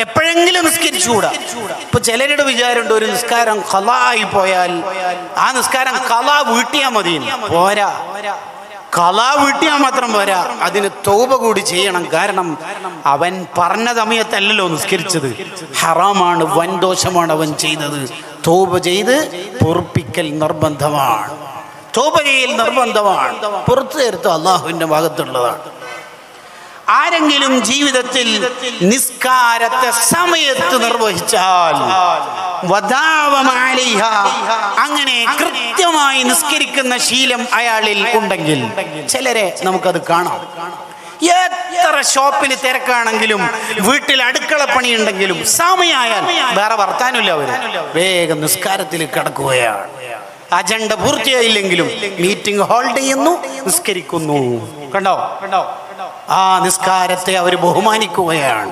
എപ്പോഴെങ്കിലും നിസ്കരിച്ചുകൂടാ. ഇപ്പൊ ചിലരുടെ വിചാരമുണ്ട് ഒരു നിസ്കാരം ഖളായി പോയാൽ ആ നിസ്കാരം ഖളാ വീട്ടിയാൽ മതി. പോരാ, ഖളാ വീട്ടിയാൽ മാത്രം പോരാ, അതിന് തൗബ കൂടി ചെയ്യണം. കാരണം അവൻ പറഞ്ഞ സമയത്തല്ലല്ലോ നിസ്കരിച്ചത്, ഹറാമാണ്, വൻദോഷമാണ് അവൻ ചെയ്തത്. തൗബ ചെയ്ത് പൊറുപ്പിക്കൽ നിർബന്ധമാണ്, തൗബ ചെയ്യൽ നിർബന്ധമാണ്. പുറത്തു ചേർത്ത് അള്ളാഹുവിന്റെ ഭാഗത്തുള്ളതാണ്. ആരെങ്കിലും ജീവിതത്തിൽ നിസ്കാരത്തെ സമയത്ത് നിർവഹിച്ചാൽ അങ്ങനെ കൃത്യമായി നിസ്കരിക്കുന്ന ശീലം അയാളിൽ ഉണ്ടെങ്കിൽ, ചിലരെ നമുക്കത് കാണാം. എത്ര ഷോപ്പിൽ തിരക്കാണെങ്കിലും വീട്ടിൽ അടുക്കള പണിയുണ്ടെങ്കിലും സമയമായാൽ വേറെ വർത്താനമില്ല, അവര് വേഗം നിസ്കാരത്തിൽ കിടക്കുകയാണ്. അജണ്ട പൂർത്തിയായില്ലെങ്കിലും മീറ്റിംഗ് ഹോൾഡ് ചെയ്യുന്നു, നിസ്കരിക്കുന്നു. കണ്ടോ, ആ നിസ്കാരത്തെ അവർ ബഹുമാനിക്കുകയാണ്.